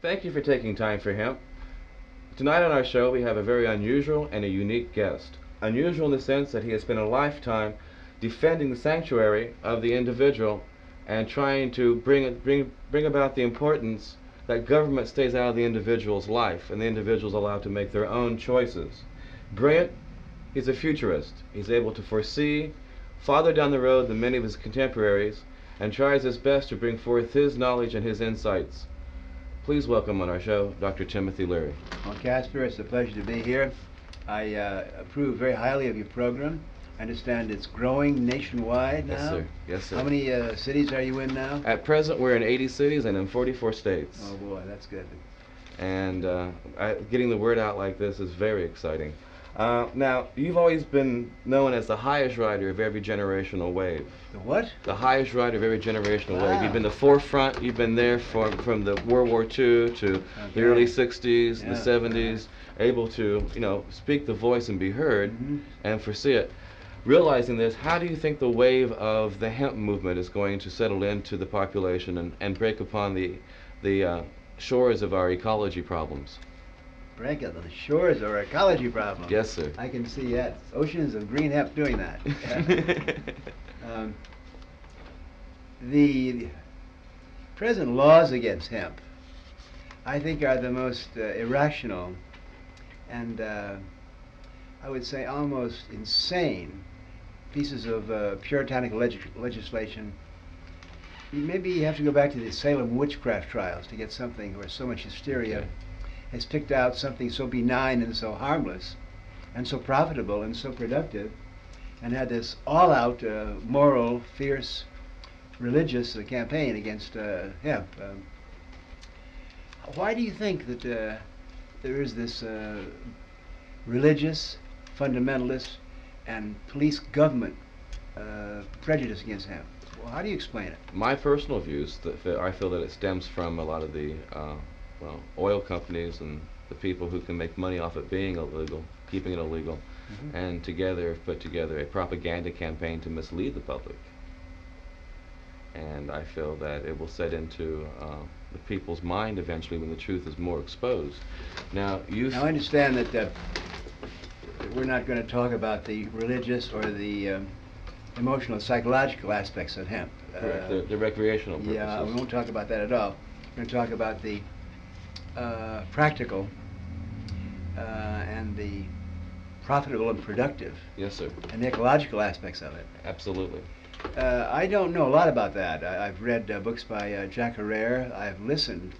Thank you for taking time for Hemp. Tonight on our show, we have a very unusual and a unique guest. Unusual in the sense that he has spent a lifetime defending the sanctuary of the individual and trying to bring about the importance that government stays out of the individual's life and the individual's allowed to make their own choices. Brilliant, he's a futurist. He's able to foresee farther down the road than many of his contemporaries and tries his best to bring forth his knowledge and his insights. Please welcome on our show Dr. Timothy Leary. Well, Casper, it's a pleasure to be here. I approve very highly of your program. I understand it's growing nationwide now. Yes, sir. Yes, sir. How many cities are you in now? At present, we're in 80 cities and in 44 states. Oh boy, that's good. And getting the word out like this is very exciting. Now, you've always been known as the highest rider of every generational wave. The what? The highest rider of every generational Wow. wave. You've been the forefront. You've been there from the World War II to the early 60s, Yeah. the 70s, able to, speak the voice and be heard and foresee it. Realizing this, how do you think the wave of the hemp movement is going to settle into the population and break upon the shores of our ecology problems? Break up the shores of our ecology problem. Yes, sir. I can see that. Oceans of green hemp doing that. The present laws against hemp, I think, are the most irrational and I would say almost insane pieces of puritanical legislation. Maybe you have to go back to the Salem witchcraft trials to get something where so much hysteria has picked out something so benign and so harmless and so profitable and so productive and had this all-out moral, fierce, religious campaign against hemp. Why do you think that there is this religious, fundamentalist, and police government prejudice against hemp? Well, how do you explain it? My personal views, that I feel that it stems from a lot of the oil companies and the people who can make money off it being illegal, keeping it illegal, and together have put together a propaganda campaign to mislead the public. And I feel that it will set into the people's mind eventually when the truth is more exposed. Now, Now I understand that we're not going to talk about the religious or the emotional, psychological aspects of hemp. Correct, the recreational purposes. Yeah, we won't talk about that at all. We're going to talk about the practical and the profitable and productive. Yes, sir. And the ecological aspects of it. Absolutely. I don't know a lot about that. I've read books by Jack Herrera. I've listened.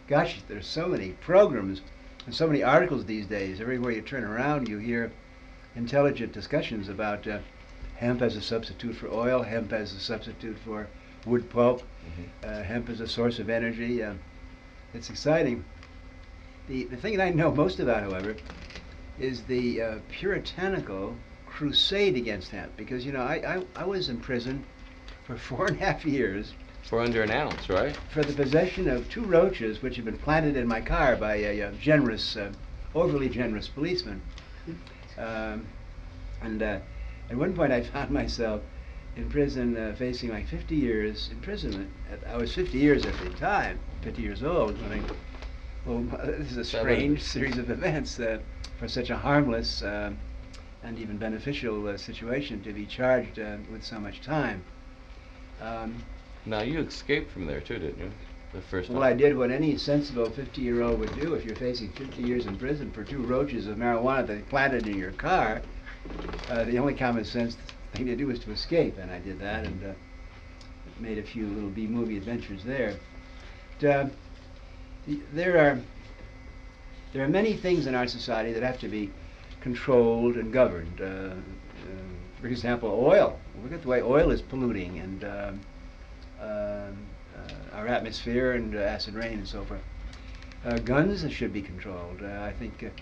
Gosh, there's so many programs and so many articles these days. Everywhere you turn around, you hear intelligent discussions about hemp as a substitute for oil, hemp as a substitute for wood pulp, hemp as a source of energy. It's exciting. The thing that I know most about, however, is the puritanical crusade against hemp, because I was in prison for 4.5 years For under an ounce, right? for the possession of 2 roaches which had been planted in my car by a generous, overly generous policeman. And at one point I found myself in prison facing like 50 years imprisonment. I was 50 years at the time, 50 years old. I think, well, this is a strange series of events for such a harmless and even beneficial situation to be charged with so much time. Now, you escaped from there too, didn't you? The first time. Well, I did what any sensible 50-year-old would do if you're facing 50 years in prison for 2 roaches of marijuana that they planted in your car. The only common sense thing to do was to escape, and I did that and made a few little B-movie adventures there. But, there are many things in our society that have to be controlled and governed. For example, oil. Look at the way oil is polluting and our atmosphere and acid rain and so forth. Guns should be controlled. I think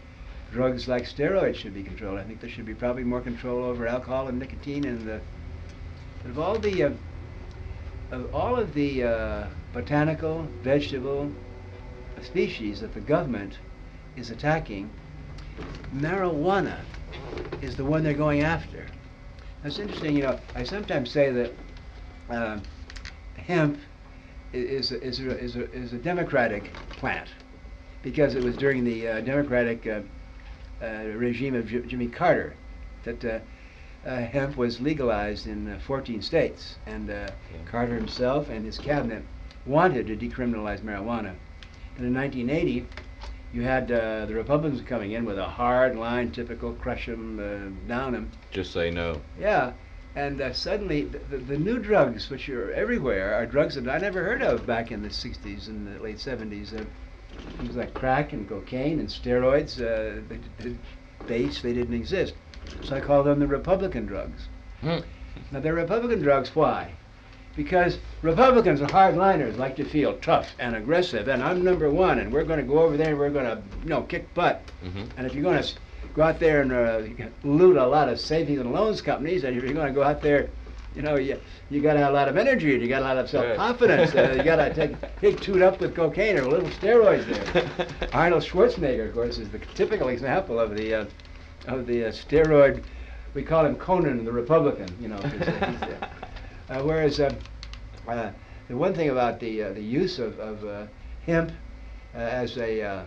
drugs like steroids should be controlled. I think there should be probably more control over alcohol and nicotine. And of all of the botanical, vegetable species that the government is attacking, marijuana is the one they're going after. That's interesting. I sometimes say that hemp is a democratic plant. because it was during the Democratic regime of Jimmy Carter that hemp was legalized in 14 states, and Carter himself and his cabinet wanted to decriminalize marijuana. And in 1980, you had the Republicans coming in with a hard line, typical crush them, down them. Just say no. Yeah, and suddenly the new drugs, which are everywhere, are drugs that I never heard of back in the 60s and the late 70s. Things like crack and cocaine and steroids, they didn't exist. So I call them the Republican drugs. Now they're Republican drugs, why? Because Republicans are hardliners, like to feel tough and aggressive, and I'm number one, and we're going to go over there and we're going to, kick butt. And if you're going to go out there and loot a lot of savings and loans companies, and if you're going to go out there, you got to have a lot of energy, and you got a lot of self-confidence. You got to get tuned up with cocaine or a little steroids there. Arnold Schwarzenegger, of course, is the typical example of the steroid. We call him Conan the Republican, 'cause, he's whereas the one thing about the use of hemp as a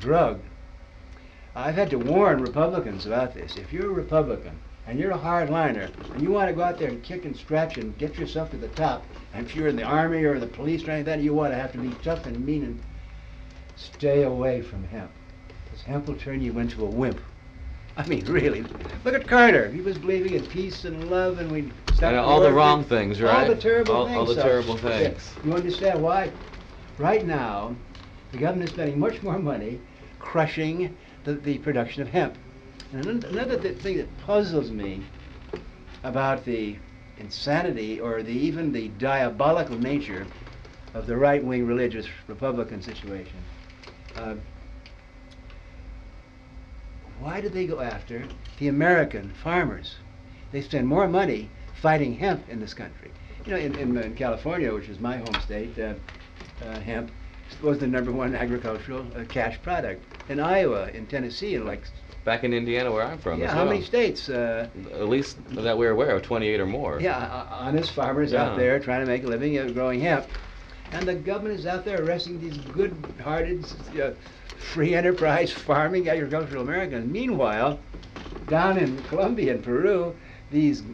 drug, I've had to warn Republicans about this. If you're a Republican and you're a hardliner and you want to go out there and kick and stretch and get yourself to the top, and if you're in the army or the police or anything like that, you want to have to be tough and mean, and stay away from hemp. Because hemp will turn you into a wimp. I mean, really. Look at Carter. He was believing in peace and love, and we stopped And all the wrong things, right? All the terrible things. All the terrible things. Yeah. You understand why? Right now, the government is spending much more money crushing the production of hemp. And another thing that puzzles me about the insanity or even the diabolical nature of the right-wing religious Republican situation. Why do they go after the American farmers? They spend more money fighting hemp in this country. In California, which is my home state, hemp was the #1 agricultural cash product. In Iowa, in Tennessee, and back in Indiana, where I'm from. Yeah, as how well. many states? At least that we're aware of, 28 or more. Yeah, honest farmers out there trying to make a living growing hemp, and the government is out there arresting these good-hearted, free enterprise farming agricultural Americans. Meanwhile, down in Colombia and Peru, these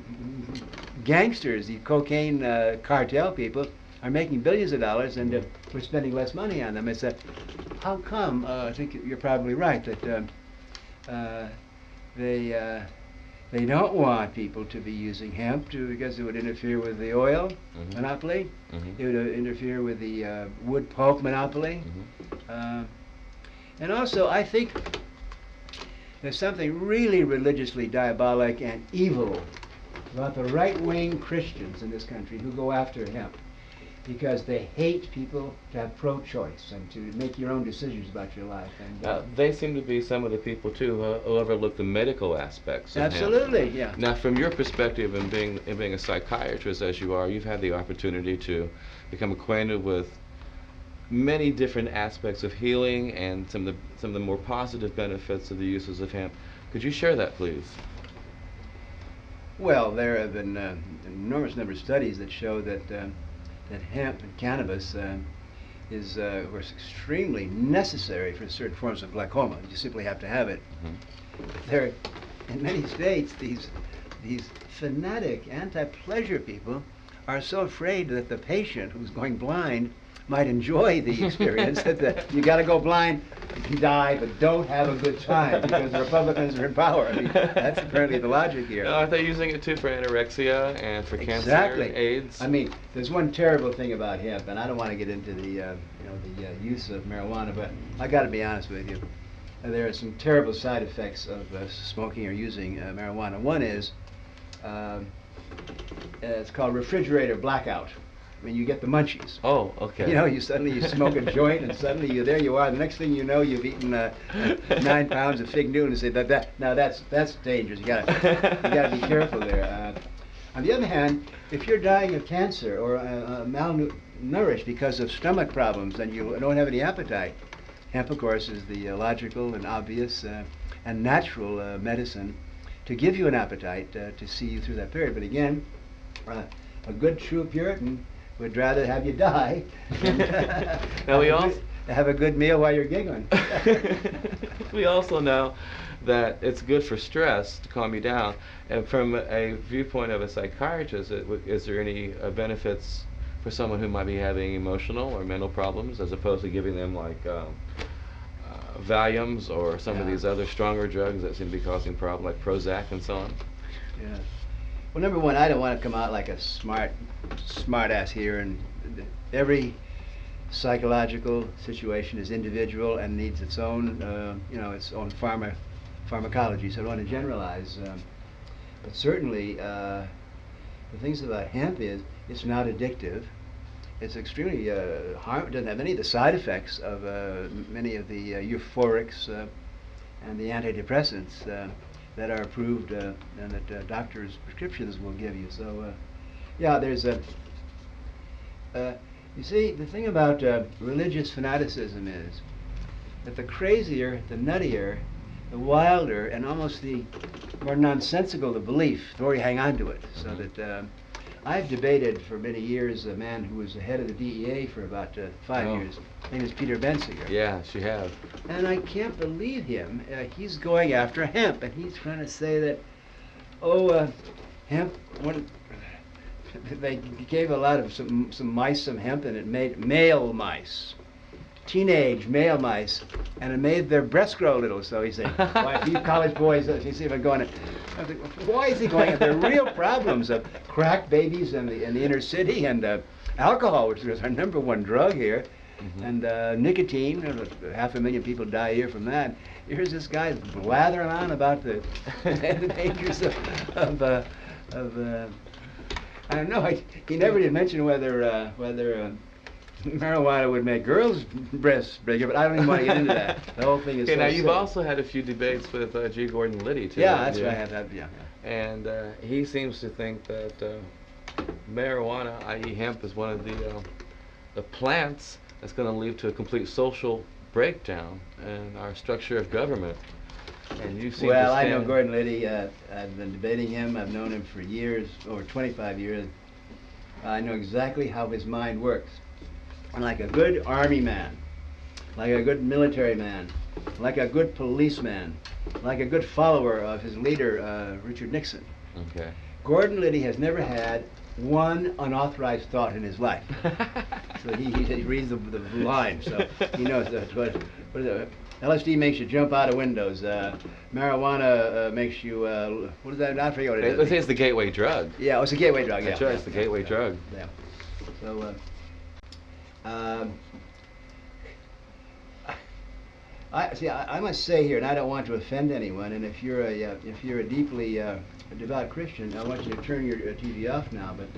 gangsters, these cocaine cartel people, are making billions of dollars, and we're spending less money on them. It's how come? I think you're probably right that they don't want people to be using hemp because it would interfere with the oil monopoly. It would interfere with the wood pulp monopoly. And also, I think there's something really religiously diabolic and evil about the right-wing Christians in this country who go after hemp, because they hate people to have pro-choice and to make your own decisions about your life. And they seem to be some of the people too who overlook the medical aspects of absolutely, hemp. yeah. Now, from your perspective, and being a psychiatrist as you are, you've had the opportunity to become acquainted with many different aspects of healing and some of the more positive benefits of the uses of hemp. Could you share that, please? Well, there have been an enormous number of studies that show that hemp and cannabis is extremely necessary for certain forms of glaucoma. You simply have to have it. There, in many states, these fanatic anti-pleasure people are so afraid that the patient who's going blind might enjoy the experience that you got to go blind and die, but don't have a good time because the Republicans are in power. I mean, that's apparently the logic here. Aren't they using it too for anorexia and for cancer, AIDS? I mean, there's one terrible thing about hemp, and I don't want to get into the use of marijuana, but I got to be honest with you. There are some terrible side effects of smoking or using marijuana. One is it's called refrigerator blackout. I mean, you get the munchies. Oh, okay. You suddenly smoke a joint, and suddenly there you are. The next thing you know, you've eaten 9 pounds of fig Newton, and say now that's dangerous. You gotta be careful there. On the other hand, if you're dying of cancer or malnourished because of stomach problems and you don't have any appetite, hemp, of course, is the logical and obvious and natural medicine to give you an appetite to see you through that period. But again, a good true Puritan would rather have you die than Now we also have a good meal while you're giggling. we also know that it's good for stress to calm you down. And from a viewpoint of a psychiatrist, is there any benefits for someone who might be having emotional or mental problems, as opposed to giving them like Valiums or some of these other stronger drugs that seem to be causing problems, like Prozac and so on? Yeah. Well, number one, I don't want to come out like a smart ass here, and every psychological situation is individual and needs its own, its own pharmacology. So I don't want to generalize, but certainly the things about hemp is it's not addictive. It's extremely it doesn't have any of the side effects of many of the euphorics and the antidepressants that are approved and that doctors' prescriptions will give you. So, yeah, there's a. You see, the thing about religious fanaticism is that the crazier, the nuttier, the wilder, and almost the more nonsensical the belief, the more you hang on to it. So that I've debated for many years a man who was the head of the DEA for about 5 years. His name is Peter Bensinger. Yes, you have. And I can't believe him. He's going after hemp, and he's trying to say that, hemp, they gave a lot of some mice some hemp, and it made male mice, teenage male mice, and it made their breasts grow a little. So he's saying, why, if you college boys, you see if I'm going, I think, why is he going at the real problems of crack babies in the inner city, and alcohol, which is our number one drug here, and nicotine, 500,000 people die a year from that. Here's this guy blathering on about the dangers of I don't know. He never did mention whether marijuana would make girls' breasts bigger, but I don't even want to get into that. The whole thing is. Okay, so now you've silly. also had a few debates with G. Gordon Liddy too. Yeah, that's what I have. Yeah. And he seems to think that marijuana, i.e., hemp, is one of the plants that's going to lead to a complete social breakdown in our structure of government. And you seem Well, to I stand. know Gordon Liddy. I've been debating him. I've known him for years, over 25 years. I know exactly how his mind works. And like a good army man, like a good military man, like a good policeman, like a good follower of his leader, Richard Nixon. Okay. Gordon Liddy has never had one unauthorized thought in his life. So he reads the line, so he knows what is it? LSD makes you jump out of windows. Marijuana makes you, what is that? I forget what it is. Let's say it's the gateway drug. Yeah, it's a gateway drug, yeah. That's right, it's the gateway drug. Yeah. So, I must say here, and I don't want to offend anyone, and if you're a deeply devout Christian, I want you to turn your TV off now, but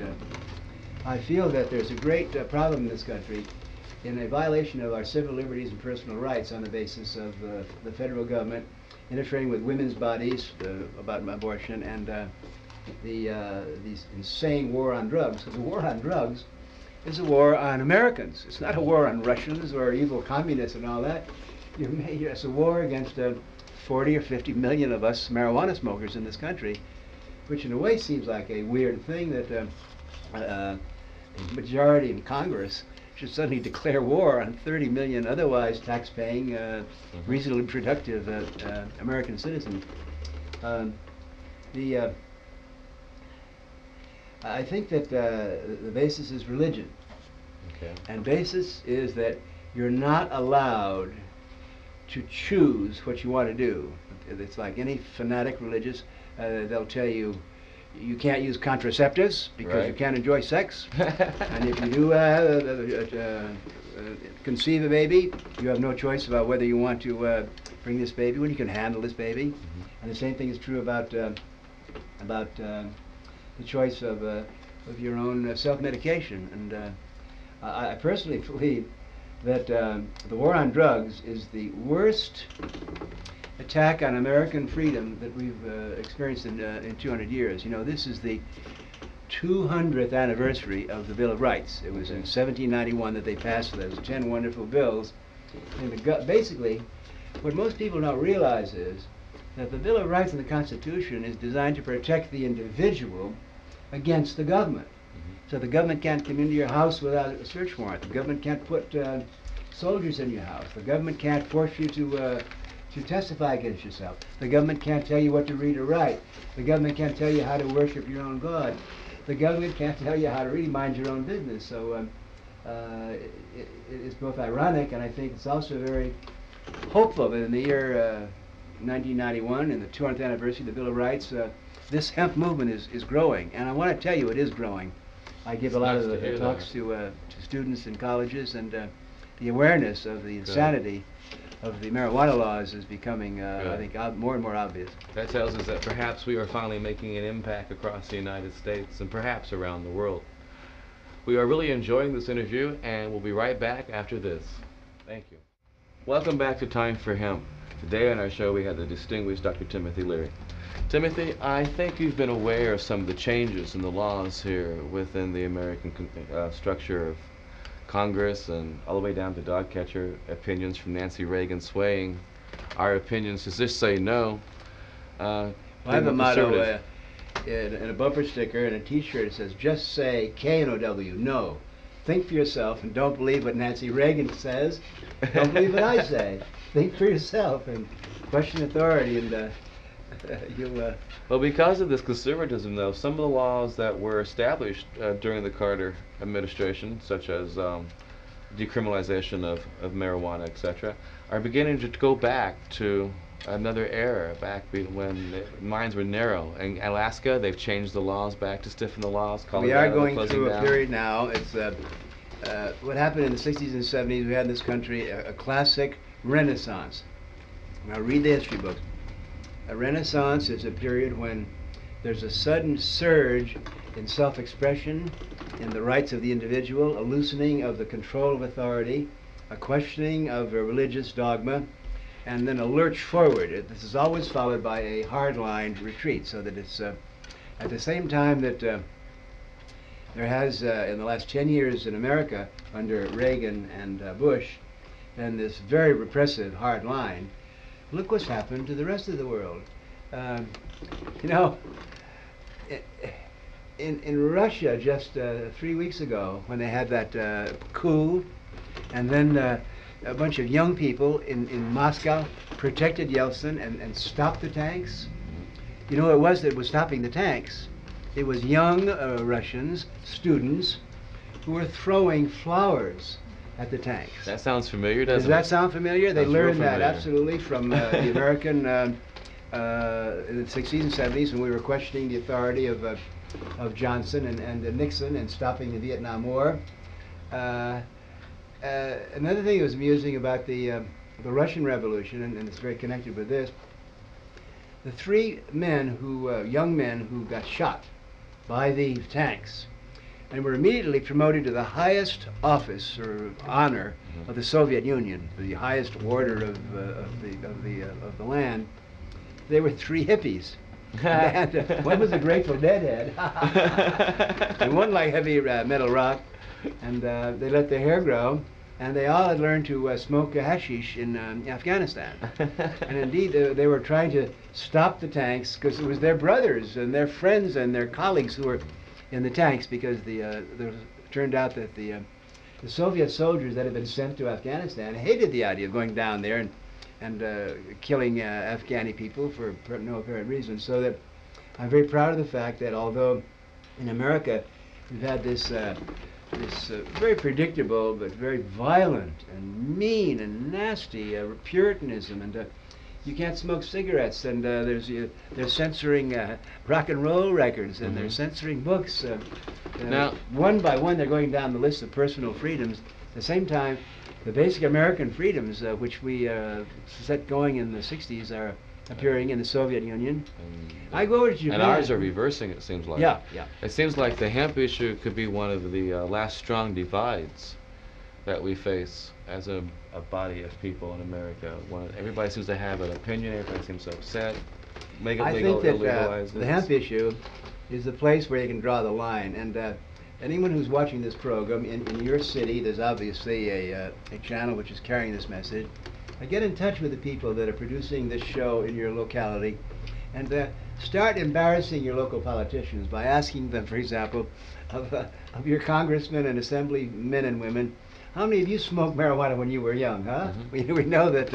I feel that there's a great problem in this country in a violation of our civil liberties and personal rights on the basis of the federal government interfering with women's bodies about abortion, and these insane war on drugs. So the war on drugs is a war on Americans. It's not a war on Russians or evil communists and all that. It's a war against 40 or 50 million of us marijuana smokers in this country, which in a way seems like a weird thing that the majority in Congress should suddenly declare war on 30 million otherwise tax-paying, reasonably productive American citizens. I think that the basis is religion. Okay. And basis is that you're not allowed to choose what you want to do. It's like any fanatic religious, they'll tell you you can't use contraceptives because you can't enjoy sex. And if you do conceive a baby, you have no choice about whether you want to bring this baby, when you can handle this baby. And the same thing is true about the choice of your own self-medication. And I personally believe that the war on drugs is the worst attack on American freedom that we've experienced in 200 years. You know, this is the 200th anniversary of the Bill of Rights. It was in 1791 that they passed those 10 wonderful bills. And basically, what most people don't realize is that the Bill of Rights and the Constitution is designed to protect the individual against the government. So the government can't come into your house without a search warrant. The government can't put soldiers in your house. The government can't force you to testify against yourself. The government can't tell you what to read or write. The government can't tell you how to worship your own God. The government can't tell you how to really mind your own business. So it's both ironic, and I think it's also very hopeful that in the year 1991, in the 200th anniversary of the Bill of Rights, this hemp movement is growing. And I want to tell you it is growing. I give a lot of the talks to students in colleges, and the awareness of the insanity of the marijuana laws is becoming, I think, more and more obvious. That tells us that perhaps we are finally making an impact across the United States and perhaps around the world. We are really enjoying this interview, and we'll be right back after this. Thank you. Welcome back to Time for Hemp. Today on our show we have the distinguished Dr. Timothy Leary. Timothy, I think you've been aware of some of the changes in the laws here within the American structure of Congress, and all the way down to dog catcher opinions from Nancy Reagan swaying our opinions to just say no. I have a motto in a bumper sticker and a t-shirt. It says, just say K-N-O-W, no. Think for yourself and don't believe what Nancy Reagan says. Don't believe what I say. Think for yourself and question authority, and you'll... Well, because of this conservatism, though, some of the laws that were established during the Carter administration, such as decriminalization of marijuana, etc., are beginning to go back to another era, back when minds were narrow. In Alaska, they've changed the laws back to stiffen the laws. We are going through a period now. It's what happened in the 60s and 70s. We had in this country a classic renaissance. Now read the history books. A renaissance is a period when there's a sudden surge in self-expression, in the rights of the individual, a loosening of the control of authority, a questioning of a religious dogma, and then a lurch forward. This is always followed by a hard-line retreat, so that it's at the same time that there has, in the last 10 years in America, under Reagan and Bush, been this very repressive hard line. Look what's happened to the rest of the world. You know, in Russia just 3 weeks ago, when they had that coup, and then a bunch of young people in Moscow protected Yeltsin and stopped the tanks. You know who it was that was stopping the tanks? It was young Russians, students, who were throwing flowers at the tanks. That sounds familiar, doesn't it? Does that sound familiar? They learned that familiar. absolutely from the American in the 60s and 70s, when we were questioning the authority of Johnson and Nixon and stopping the Vietnam War. Another thing that was amusing about the Russian Revolution, and it's very connected with this, the three men young men who got shot by the tanks and were immediately promoted to the highest office or honor of the Soviet Union, the highest order of the land. They were three hippies. And one was a Grateful Dead head, and one like heavy metal rock, and they let their hair grow, and they all had learned to smoke hashish in Afghanistan. And indeed, they were trying to stop the tanks because it was their brothers and their friends and their colleagues who were in the tanks, because it turned out that the Soviet soldiers that had been sent to Afghanistan hated the idea of going down there and killing Afghani people for no apparent reason. So that I'm very proud of the fact that although in America we've had this very predictable but very violent and mean and nasty Puritanism, and you can't smoke cigarettes, and they're censoring rock and roll records, and they're censoring books. Now, one by one, they're going down the list of personal freedoms. At the same time, the basic American freedoms, which we set going in the 60s, are appearing in the Soviet Union. I go over to Japan. And ours are reversing, it seems like. Yeah. It seems like the hemp issue could be one of the last strong divides that we face as a body of people in America. Everybody seems to have an opinion, everybody seems upset. Make it legal, I think illegalize that the hemp issue is the place where you can draw the line. And anyone who's watching this program, in your city, there's obviously a channel which is carrying this message. Get in touch with the people that are producing this show in your locality And start embarrassing your local politicians by asking them, for example, of your congressmen and assemblymen and women, how many of you smoked marijuana when you were young, huh? We know that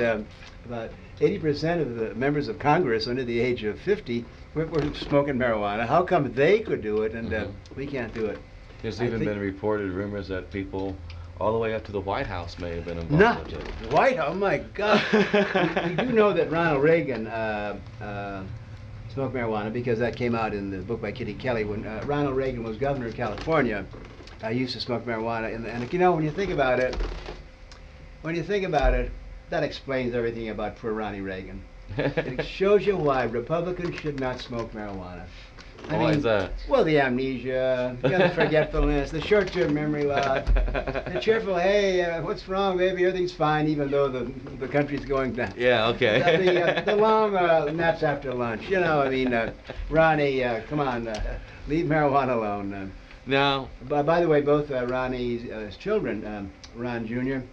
about 80% of the members of Congress under the age of 50 were smoking marijuana. How come they could do it and we can't do it? There's even been reported rumors that people all the way up to the White House may have been involved with it. The White House, oh my God. we do know that Ronald Reagan smoked marijuana because that came out in the book by Kitty Kelly. When Ronald Reagan was governor of California, I used to smoke marijuana. And you know, when you think about it, that explains everything about poor Ronnie Reagan. It shows you why Republicans should not smoke marijuana. Why is that? Well, the amnesia, the forgetfulness, the short-term memory loss, the cheerful, hey, what's wrong, baby? Everything's fine, even though the country's going down. Yeah, okay. The long naps after lunch. You know, I mean, Ronnie, come on, leave marijuana alone. Now, by the way, both Ronnie's children, Ron Jr.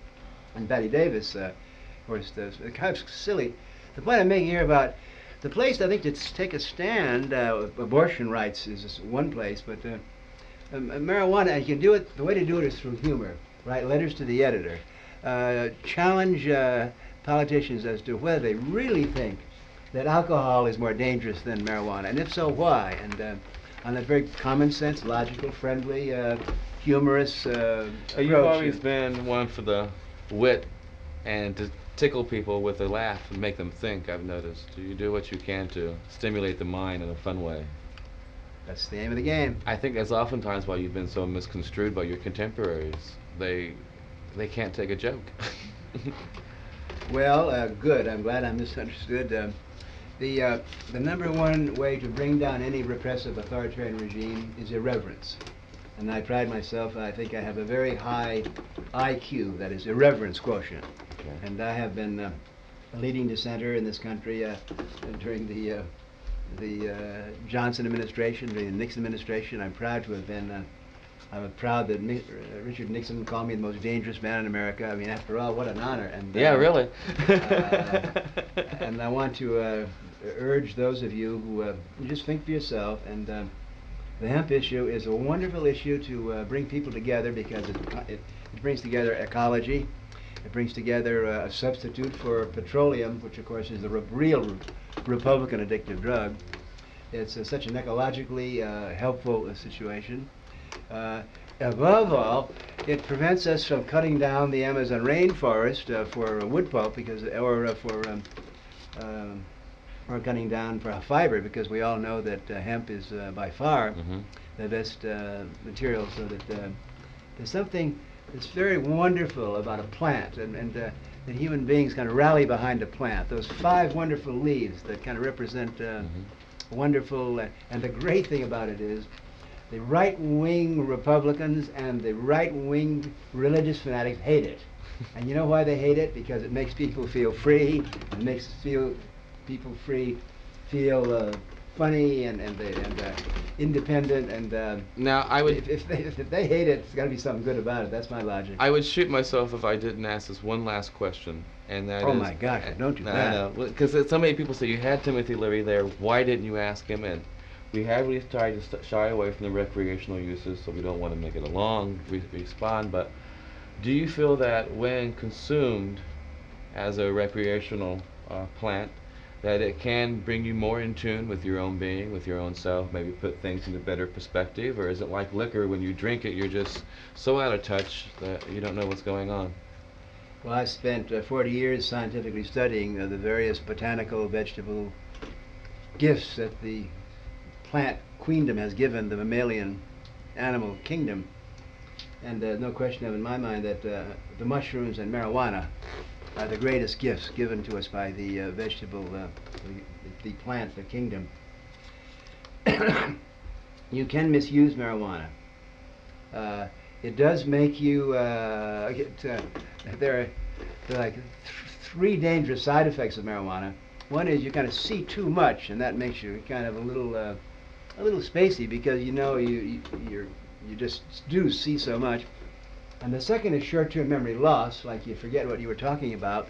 and Betty Davis, of course, kind of silly. The point I'm making here about the place, I think, to take a stand, abortion rights is one place, but marijuana, you can do it, the way to do it is through humor. Write letters to the editor. Challenge politicians as to whether they really think that alcohol is more dangerous than marijuana, and if so, why? And on that very common sense, logical, friendly, humorous approach. You've always been one for the wit and to tickle people with a laugh and make them think, I've noticed. You do what you can to stimulate the mind in a fun way. That's the aim of the game. I think that's oftentimes why you've been so misconstrued by your contemporaries. They can't take a joke. Well, good. I'm glad I'm misunderstood. The number one way to bring down any repressive authoritarian regime is irreverence. And I pride myself, I think I have a very high IQ, that is irreverence quotient. Okay. And I have been a leading dissenter in this country during the Johnson administration, during the Nixon administration. I'm proud to have been, I'm proud that Richard Nixon called me the most dangerous man in America. I mean, after all, what an honor. And yeah, really. And I want to urge those of you who just think for yourself, and the hemp issue is a wonderful issue to bring people together because it brings together ecology. It brings together a substitute for petroleum, which of course is the real Republican addictive drug. It's such an ecologically helpful situation. Above all, it prevents us from cutting down the Amazon rainforest for wood pulp, because, or cutting down for fiber, because we all know that hemp is by far the best material. So that there's something that's very wonderful about a plant, and that human beings kind of rally behind a plant. Those 5 wonderful leaves that kind of represent wonderful, and the great thing about it is the right-wing Republicans and the right-wing religious fanatics hate it. And you know why they hate it? Because it makes people feel free, it makes people free feel funny and independent, and now I would, if they hate it, it's got to be something good about it. That's my logic. I would shoot myself if I didn't ask this one last question, and that oh is, my gosh, don't do that. I know, because so many people say you had Timothy Leary there. Why didn't you ask him in? We have really tried to shy away from the recreational uses, so we don't want to make it a long respond. But do you feel that when consumed as a recreational plant, that it can bring you more in tune with your own being, with your own self, maybe put things into better perspective? Or is it like liquor, when you drink it, you're just so out of touch that you don't know what's going on? Well, I spent 40 years scientifically studying the various botanical, vegetable gifts that the plant queendom has given the mammalian animal kingdom. And no question of in my mind that the mushrooms and marijuana are the greatest gifts given to us by the vegetable, the plant, the kingdom. You can misuse marijuana. It does make you, there are like 3 dangerous side effects of marijuana. One is you kind of see too much, and that makes you kind of a little spacey, because you know you just do see so much. And the second is short-term memory loss, like you forget what you were talking about.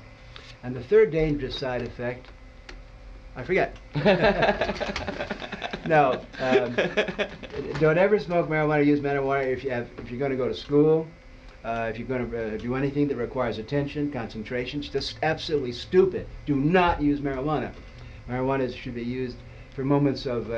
And the third dangerous side effect I forget. No, don't ever smoke marijuana or use marijuana if you're going to go to school, if you're going to do anything that requires attention, concentration. It's just absolutely stupid. Do not use marijuana. Marijuana should be used for moments of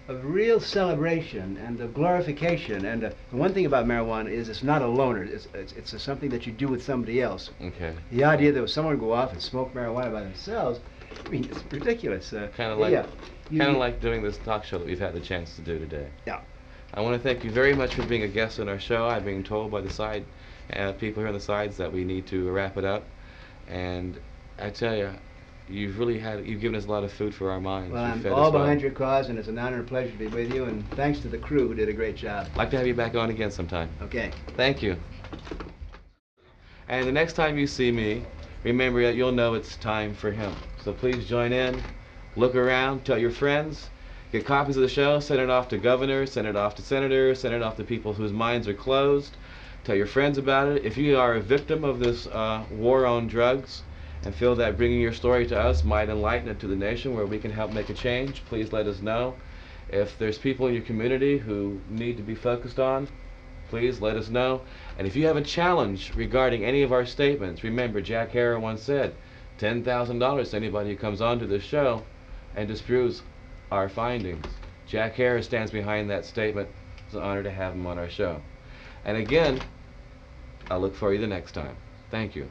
real celebration and of glorification. And the one thing about marijuana is it's not a loner. It's something that you do with somebody else. Okay. The idea that someone would go off and smoke marijuana by themselves, I mean, it's ridiculous. Kind of like, like doing this talk show that we've had the chance to do today. Yeah. I want to thank you very much for being a guest on our show. I'm being told by the side people here on the sides that we need to wrap it up, and I tell you, you've given us a lot of food for our minds. Well, I'm all behind your cause, and it's an honor and pleasure to be with you, and thanks to the crew who did a great job. I'd like to have you back on again sometime. Okay. Thank you. And the next time you see me, remember that you'll know it's time for hemp. So please join in, look around, tell your friends, get copies of the show, send it off to governors, send it off to senators, send it off to people whose minds are closed. Tell your friends about it. If you are a victim of this war on drugs and feel that bringing your story to us might enlighten it to the nation where we can help make a change, please let us know. If there's people in your community who need to be focused on, please let us know. And if you have a challenge regarding any of our statements, remember Jack Herer once said, $10,000 to anybody who comes onto this show and disproves our findings. Jack Herer stands behind that statement. It's an honor to have him on our show. And again, I'll look for you the next time. Thank you.